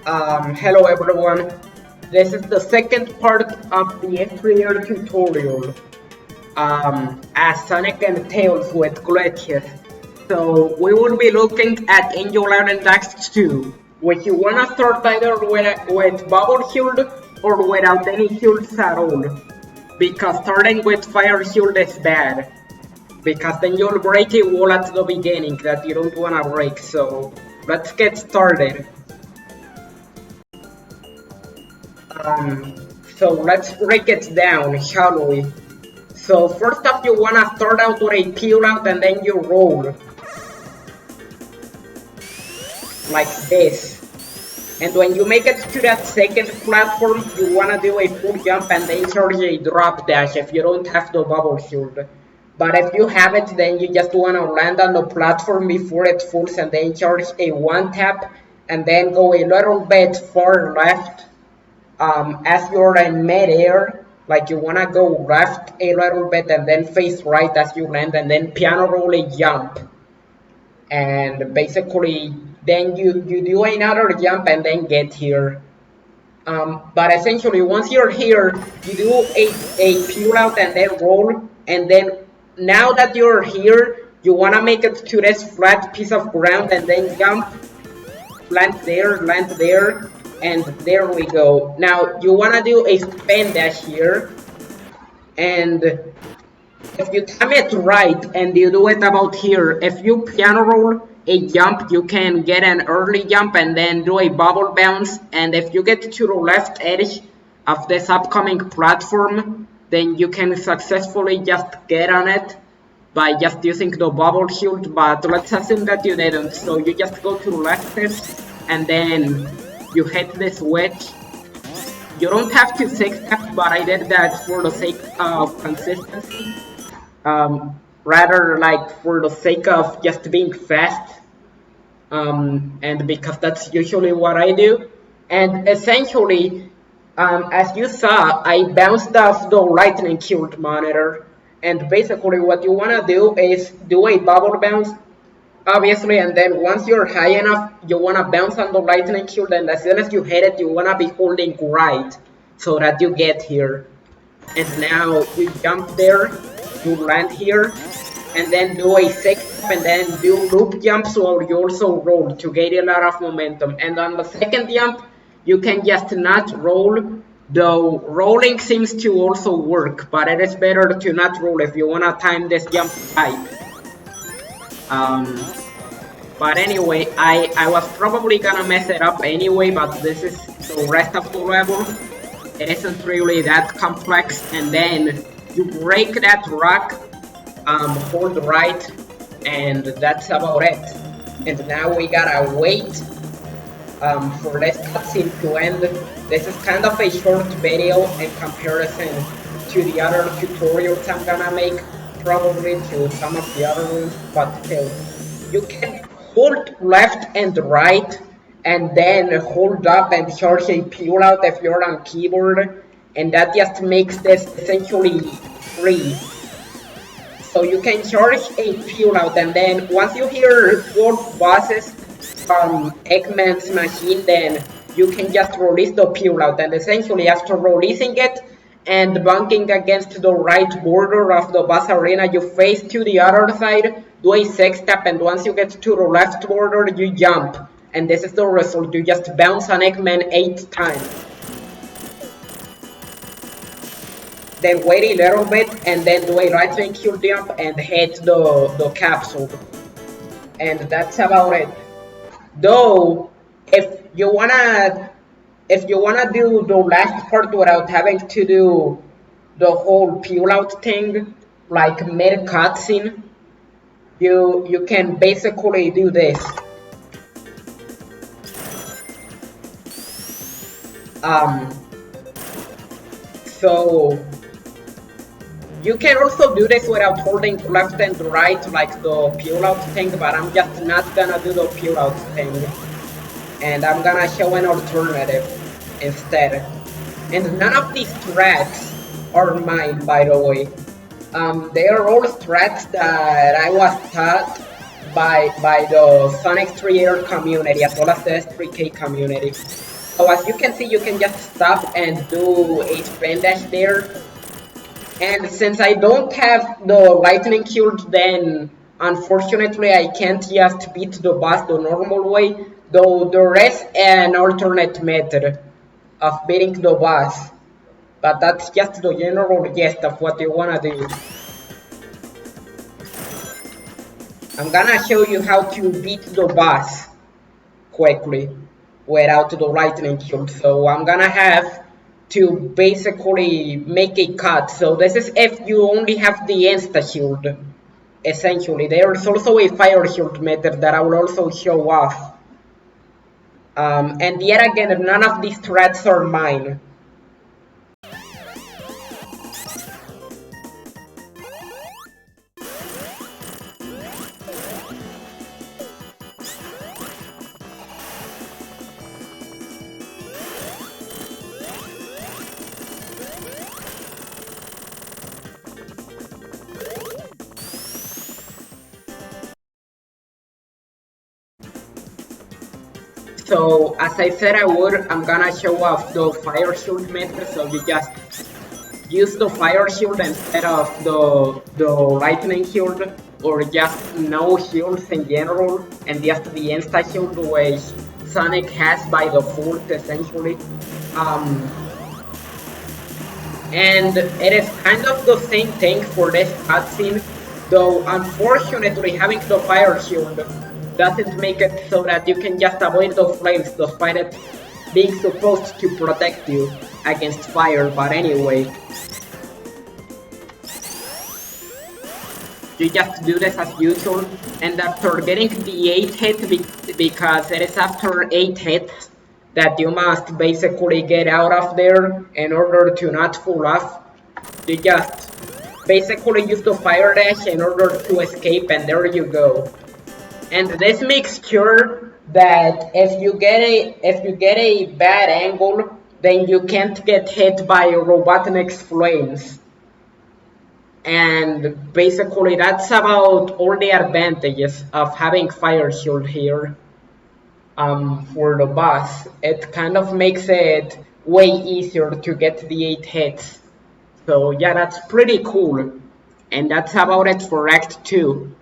Hello everyone. This is the second part of the F3R tutorial. As Sonic and Tails with glitches. So we will be looking at Angel Island Acts 2, which you wanna start either with Bubble Shield or without any shields at all. Because starting with Fire Shield is bad. Because then you'll break a wall at the beginning that you don't wanna break. So let's get started. Um, so let's break it down, shall we? So first up, you wanna start out with a peel out and then you roll. Like this. And when you make it to that second platform, you wanna do a full jump and then charge a drop dash if you don't have the bubble shield. But if you have it, then you just wanna land on the platform before it falls and then charge a one tap and then go a little bit far left. As you're in mid-air, like you wanna go left a little bit and then face right as you land and then piano roll a jump. And basically then you do another jump and then get here. But essentially once you're here, you do a peel out and then roll, and then now that you're here, you wanna make it to this flat piece of ground and then jump, land there, and there we go. Now you wanna do a spin dash here, and if you time it right and you do it about here, if you piano roll a jump, you can get an early jump and then do a bubble bounce, and if you get to the left edge of this upcoming platform, then you can successfully just get on it by just using the bubble shield. But let's assume that you didn't, so you just go to the left edge and then you hit this wedge. You don't have to 6-tap, but I did that for the sake of consistency. Rather like for the sake of just being fast. And because that's usually what I do. And essentially, as you saw, I bounced off the lightning shield monitor. And basically what you wanna do is do a bubble bounce, obviously, and then once you're high enough, you wanna bounce on the lightning shield, and as soon as you hit it, you wanna be holding right so that you get here. And now you jump there, you land here, and then do a 6-tap and then do loop jumps while you also roll to get a lot of momentum. And on the second jump, you can just not roll, though rolling seems to also work, but it is better to not roll if you wanna time this jump tight. But anyway, I was probably gonna mess it up anyway, but this is the rest of the level. It isn't really that complex, and then you break that rock, hold right, and that's about it. And now we gotta wait for this cutscene to end. This is kind of a short video in comparison to the other tutorials I'm gonna make, probably to some of the other ones, but still. You can hold left and right and then hold up and charge a peel out if you're on keyboard, and that just makes this essentially free. So you can charge a peel out, and then once you hear 4 bosses from Eggman's machine, then you can just release the peel out, and essentially after releasing it and bunking against the right border of the boss arena, you face to the other side, do a 6-tap, and once you get to the left border, you jump. And this is the result. You just bounce on Eggman 8 times. Then wait a little bit and then do a right link shield jump and hit the capsule. And that's about it. Though, if you wanna do the last part without having to do the whole peel out thing, like mid cutscene, you can basically do this. So you can also do this without holding left and right like the peel out thing, but I'm just not gonna do the peel out thing, and I'm gonna show an alternative instead. And none of these strats are mine, by the way. They are all strats that I was taught by the Sonic 3R community as well as the S3K community. So as you can see, you can just stop and do a spin dash there. And since I don't have the lightning cube, then unfortunately I can't just beat the boss the normal way, though there is an alternate method of beating the boss. But that's just the general gist of what you wanna do. I'm gonna show you how to beat the boss quickly without the lightning cube. So I'm gonna have to basically make a cut. So this is if you only have the insta shield. Essentially, there's also a fire shield method that I will also show off. And yet again, none of these threats are mine. So as I said I would, I'm gonna show off the fire shield method. So you just use the fire shield instead of the lightning shield, or just no shields in general, and just the insta shield which Sonic has by default essentially. And it is kind of the same thing for this cutscene, though unfortunately having the fire shield doesn't make it so that you can just avoid the flames despite it being supposed to protect you against fire. But anyway, you just do this as usual, and after getting the 8 hit, because it is after 8 hits that you must basically get out of there in order to not fall off, you just basically use the fire dash in order to escape, and there you go. And this makes sure that if you get a bad angle, then you can't get hit by Robotnik's flames. And basically that's about all the advantages of having fire shield here. For the boss, it kind of makes it way easier to get the 8 hits. So yeah, that's pretty cool. And that's about it for Act 2.